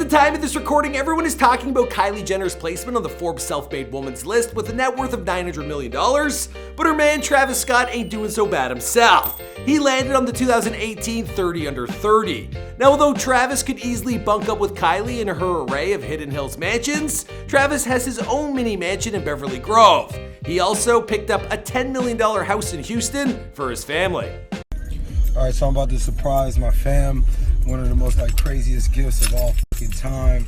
the time of this recording, everyone is talking about Kylie Jenner's placement on the Forbes Self Made Woman's list with a net worth of $900 million, but her man Travis Scott ain't doing so bad himself. He landed on the 2018 30 Under 30. Now, although Travis could easily bunk up with Kylie in her array of Hidden Hills mansions, Travis has his own mini mansion in Beverly Grove. He also picked up a $10 million house in Houston for his family. Alright, so I'm about to surprise my fam. One of the most craziest gifts of all fucking time.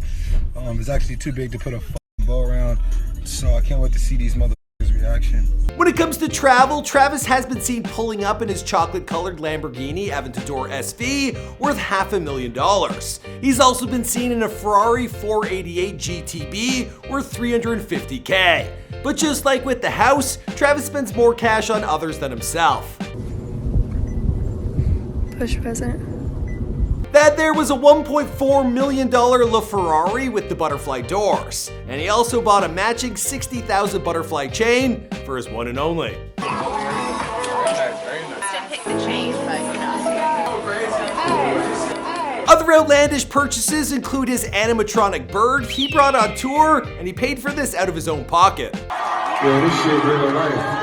It's actually too big to put a fucking bow around, so I can't wait to see these motherfuckers' reaction. When it comes to travel, Travis has been seen pulling up in his chocolate-colored Lamborghini Aventador SV worth $500,000. He's also been seen in a Ferrari 488 GTB worth $350K. But just like with the house, Travis spends more cash on others than himself. Push present. That there was a $1.4 million LaFerrari with the butterfly doors. And he also bought a matching 60,000 butterfly chain for his one and only. Other outlandish purchases include his animatronic bird he brought on tour, and he paid for this out of his own pocket. Yo, this shit real life.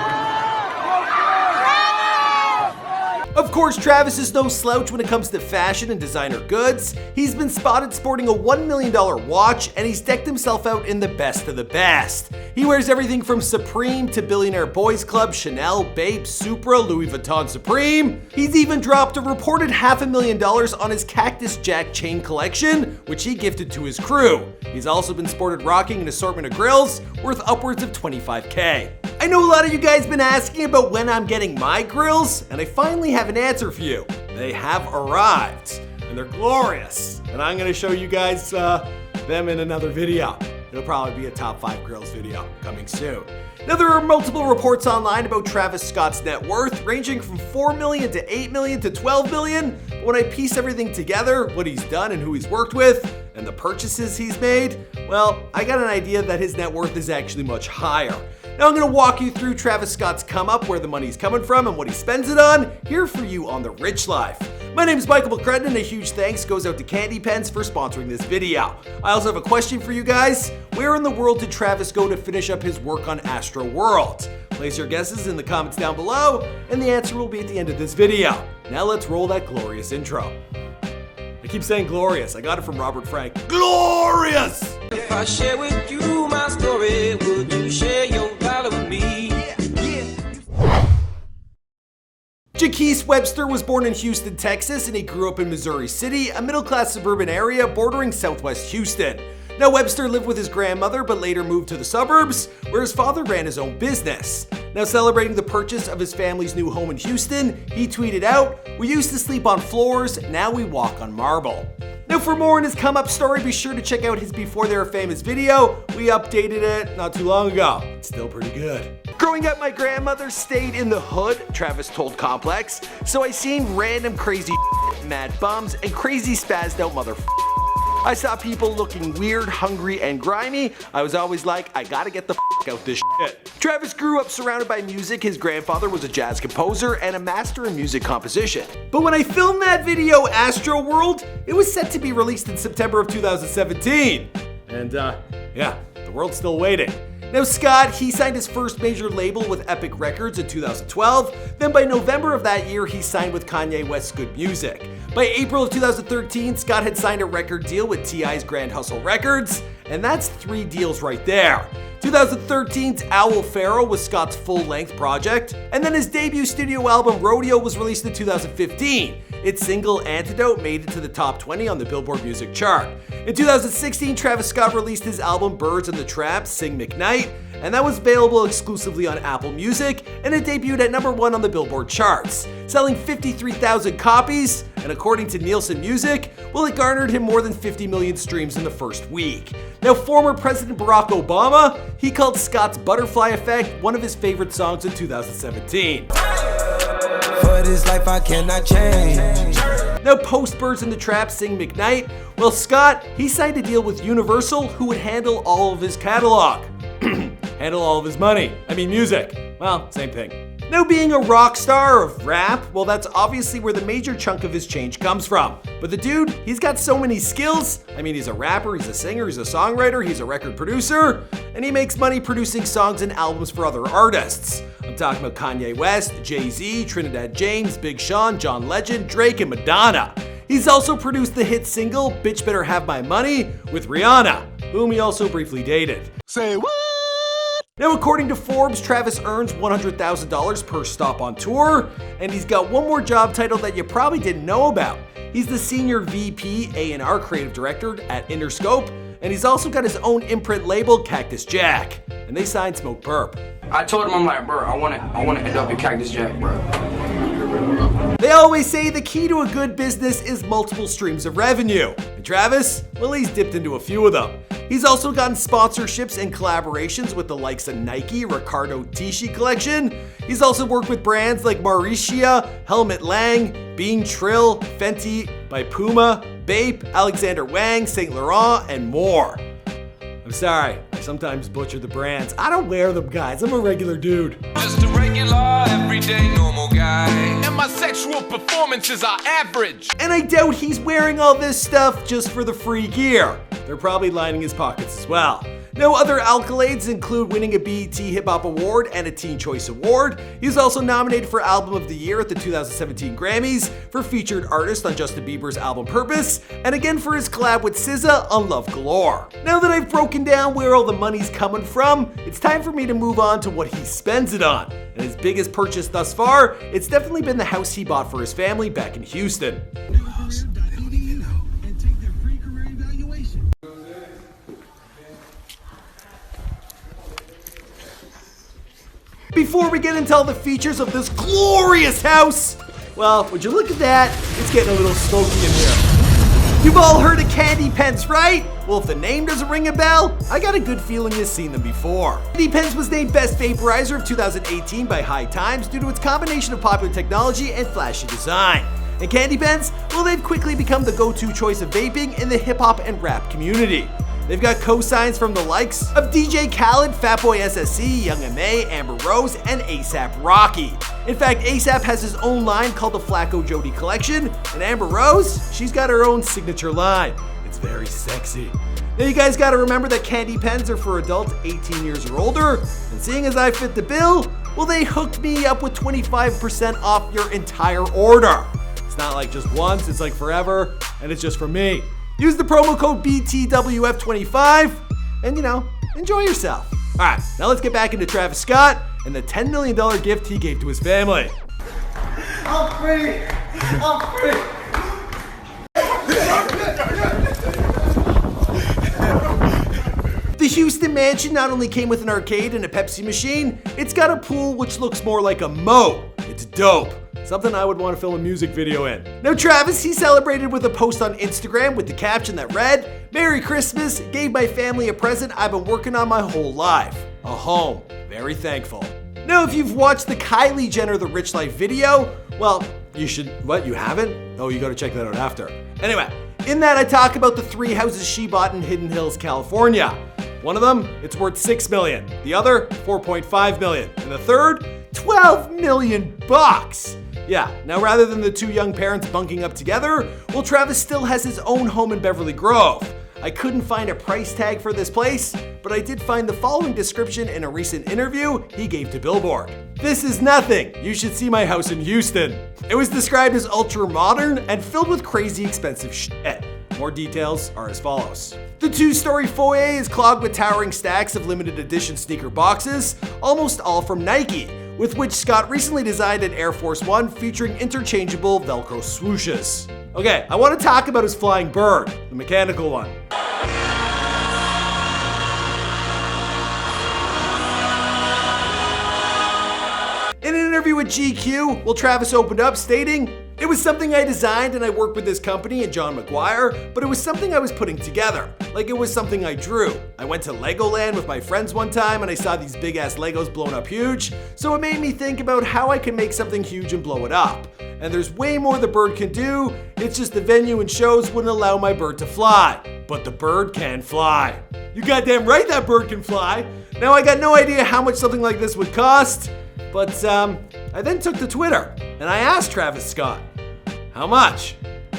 Of course, Travis is no slouch when it comes to fashion and designer goods. He's been spotted sporting a $1 million watch, and he's decked himself out in the best of the best. He wears everything from Supreme to Billionaire Boys Club, Chanel, Babe, Supra, Louis Vuitton Supreme. He's even dropped a reported $500,000 on his Cactus Jack chain collection, which he gifted to his crew. He's also been sported rocking an assortment of grills worth upwards of $25K. I know a lot of you guys been asking about when I'm getting my grills, and I finally have an answer for you. They have arrived, and they're glorious. And I'm gonna show you guys them in another video. It'll probably be a top 5 grills video coming soon. Now, there are multiple reports online about Travis Scott's net worth, ranging from $4 million to $8 million to $12 million. But when I piece everything together, what he's done and who he's worked with, and the purchases he's made, well, I got an idea that his net worth is actually much higher. Now I'm going to walk you through Travis Scott's come up, where the money's coming from, and what he spends it on, here for you on The Rich Life. My name is Michael McCrudden, and a huge thanks goes out to Kandy Pens for sponsoring this video. I also have a question for you guys. Where in the world did Travis go to finish up his work on Astro World? Place your guesses in the comments down below, and the answer will be at the end of this video. Now let's roll that glorious intro. I keep saying glorious. I got it from Robert Frank. Glorious! If I share with you my story, would you share your dollar with me? Jaquise Webster was born in Houston, Texas, and he grew up in Missouri City, a middle-class suburban area bordering southwest Houston. Now, Webster lived with his grandmother, but later moved to the suburbs, where his father ran his own business. Now, celebrating the purchase of his family's new home in Houston, he tweeted out, "We used to sleep on floors, now we walk on marble." Now, for more on his come-up story, be sure to check out his Before They Were Famous video. We updated it not too long ago. It's still pretty good. Growing up, my grandmother stayed in the hood, Travis told Complex, so I seen random crazy mad bums and crazy spazzed out motherfuckers. I saw people looking weird, hungry, and grimy. I was always like, I gotta get the out this shit. Travis grew up surrounded by music. His grandfather was a jazz composer and a master in music composition. But when I filmed that video, Astro World, it was set to be released in September of 2017. And yeah, the world's still waiting. Now, Scott, he signed his first major label with Epic Records in 2012. Then by November of that year, he signed with Kanye West's Good Music. By April of 2013, Scott had signed a record deal with T.I.'s Grand Hustle Records, and that's 3 deals right there. 2013's Owl Pharaoh was Scott's full-length project, and then his debut studio album Rodeo was released in 2015. Its single Antidote made it to the top 20 on the Billboard Music chart. In 2016, Travis Scott released his album Birds and the Trap, Sing McKnight, and that was available exclusively on Apple Music, and it debuted at #1 on the Billboard charts, selling 53,000 copies, and according to Nielsen Music, well, it garnered him more than 50 million streams in the first week. Now, former President Barack Obama, he called Scott's Butterfly Effect one of his favorite songs in 2017. For this life I cannot change. Now, post Birds in the Trap, Sing McKnight, well, Scott, he signed a deal with Universal, who would handle all of his catalog. Handle all of his money. I mean, music. Well, same thing. Now, being a rock star of rap, well, that's obviously where the major chunk of his change comes from. But the dude, he's got so many skills. I mean, he's a rapper, he's a singer, he's a songwriter, he's a record producer, and he makes money producing songs and albums for other artists. I'm talking about Kanye West, Jay-Z, Trinidad James, Big Sean, John Legend, Drake, and Madonna. He's also produced the hit single, Bitch Better Have My Money, with Rihanna, whom he also briefly dated. Say what? Now, according to Forbes, Travis earns $100,000 per stop on tour, and he's got one more job title that you probably didn't know about. He's the Senior VP A&R Creative Director at Interscope, and he's also got his own imprint label, Cactus Jack, and they signed Smoke Burp. I told him, I'm like, bro, I wanna end up at Cactus Jack, bro. They always say the key to a good business is multiple streams of revenue, and Travis, well, he's dipped into a few of them. He's also gotten sponsorships and collaborations with the likes of Nike, Riccardo Tisci Collection. He's also worked with brands like Mauritia, Helmut Lang, Bean Trill, Fenty by Puma, Bape, Alexander Wang, Saint Laurent, and more. I'm sorry, I sometimes butcher the brands. I don't wear them, guys. I'm a regular dude. Just a regular, everyday, normal guy. And my sexual performances are average. And I doubt he's wearing all this stuff just for the free gear. They're probably lining his pockets as well. Now, other accolades include winning a BET Hip Hop Award and a Teen Choice Award. He was also nominated for Album of the Year at the 2017 Grammys, for Featured Artist on Justin Bieber's album Purpose, and again for his collab with SZA on Love Galore. Now that I've broken down where all the money's coming from, it's time for me to move on to what he spends it on. And his biggest purchase thus far, it's definitely been the house he bought for his family back in Houston. Before we get into all the features of this glorious house, well, would you look at that? It's getting a little smoky in here. You've all heard of Kandy Pens, right? Well, if the name doesn't ring a bell, I got a good feeling you've seen them before. Kandy Pens was named Best Vaporizer of 2018 by High Times due to its combination of popular technology and flashy design. And Kandy Pens, well, they've quickly become the go-to choice of vaping in the hip-hop and rap community. They've got co-signs from the likes of DJ Khaled, Fatboy SSE, Young M.A., Amber Rose, and A$AP Rocky. In fact, A$AP has his own line called the Flacco Jody Collection, and Amber Rose, she's got her own signature line. It's very sexy. Now you guys gotta remember that Kandy Pens are for adults 18 years or older, and seeing as I fit the bill, well, they hooked me up with 25% off your entire order. It's not like just once, it's like forever, and it's just for me. Use the promo code BTWF25 and, enjoy yourself. All right, now let's get back into Travis Scott and the $10 million gift he gave to his family. I'm free. I'm free. The Houston mansion not only came with an arcade and a Pepsi machine, it's got a pool which looks more like a moat. It's dope. Something I would want to film a music video in. Now Travis, he celebrated with a post on Instagram with the caption that read, "Merry Christmas, gave my family a present I've been working on my whole life. A home. Very thankful." Now if you've watched the Kylie Jenner The Rich Life video, well, you should, what, you haven't? Oh, you gotta check that out after. Anyway, in that I talk about the 3 houses she bought in Hidden Hills, California. One of them, it's worth $6 million. The other, $4.5 million. And the third, $12 million bucks. Yeah, now rather than the 2 young parents bunking up together, well, Travis still has his own home in Beverly Grove. I couldn't find a price tag for this place, but I did find the following description in a recent interview he gave to Billboard. "This is nothing. You should see my house in Houston." It was described as ultra modern and filled with crazy expensive shit. More details are as follows. The 2-story foyer is clogged with towering stacks of limited edition sneaker boxes, almost all from Nike, with which Scott recently designed an Air Force One featuring interchangeable Velcro swooshes. Okay, I want to talk about his flying bird, the mechanical one. In an interview with GQ, well, Travis opened up stating, "It was something I designed and I worked with this company and John McGuire, but it was something I was putting together. Like it was something I drew. I went to Legoland with my friends one time and I saw these big ass Legos blown up huge, so it made me think about how I can make something huge and blow it up. And there's way more the bird can do, it's just the venue and shows wouldn't allow my bird to fly. But the bird can fly." You goddamn right that bird can fly. Now I got no idea how much something like this would cost, but I then took to Twitter and I asked Travis Scott, how much?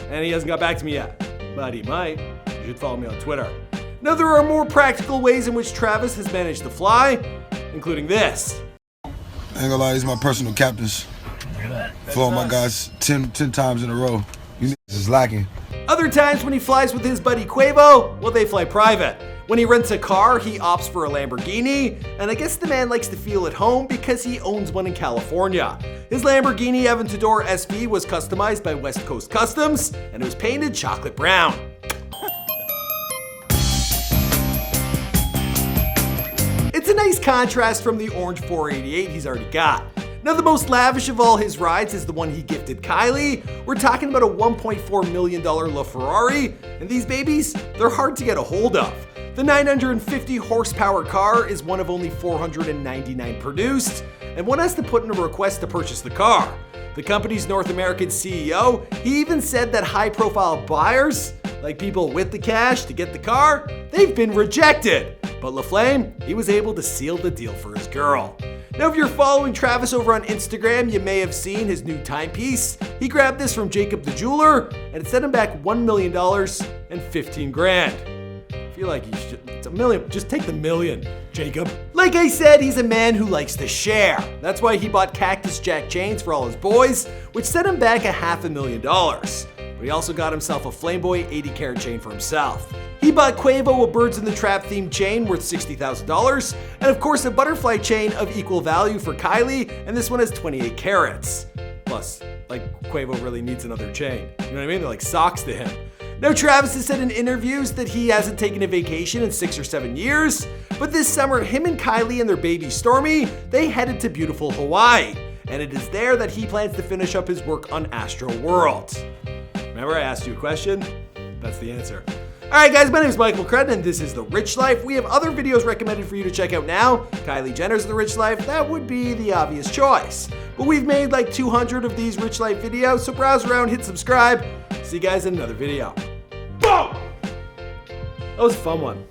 And he hasn't got back to me yet, but he might. You should follow me on Twitter. Now there are more practical ways in which Travis has managed to fly, including this. I ain't gonna lie, these are my personal captains. Flown my guys 10 times in a row. You niggas is lacking. Other times when he flies with his buddy Quavo, well, they fly private. When he rents a car, he opts for a Lamborghini, and I guess the man likes to feel at home because he owns one in California. His Lamborghini Aventador SV was customized by West Coast Customs, and it was painted chocolate brown. It's a nice contrast from the orange 488 he's already got. Now the most lavish of all his rides is the one he gifted Kylie. We're talking about a $1.4 million LaFerrari, and these babies, they're hard to get a hold of. The 950 horsepower car is one of only 499 produced, and one has to put in a request to purchase the car. The company's North American CEO, he even said that high-profile buyers, like people with the cash to get the car, they've been rejected. But LaFlame, he was able to seal the deal for his girl. Now if you're following Travis over on Instagram, you may have seen his new timepiece. He grabbed this from Jacob the jeweler, and it sent him back $1 million and 15 grand. I feel like it's $1 million, just take the million, Jacob. Like I said, he's a man who likes to share. That's why he bought Cactus Jack chains for all his boys, which set him back $500,000. But he also got himself a Flameboy 80 carat chain for himself. He bought Quavo a Birds in the Trap themed chain worth $60,000, and of course a butterfly chain of equal value for Kylie, and this one has 28 carats. Plus, like, Quavo really needs another chain. You know what I mean? They're like socks to him. Now Travis has said in interviews that he hasn't taken a vacation in 6 or 7 years, but this summer him and Kylie and their baby Stormy, they headed to beautiful Hawaii, and it is there that he plans to finish up his work on Astro World. Remember I asked you a question? That's the answer. Alright guys, my name is Michael McCrudden and this is The Rich Life. We have other videos recommended for you to check out now. Kylie Jenner's The Rich Life, that would be the obvious choice. But we've made like 200 of these Rich Life videos, so browse around, hit subscribe. See you guys in another video. Boom! That was a fun one.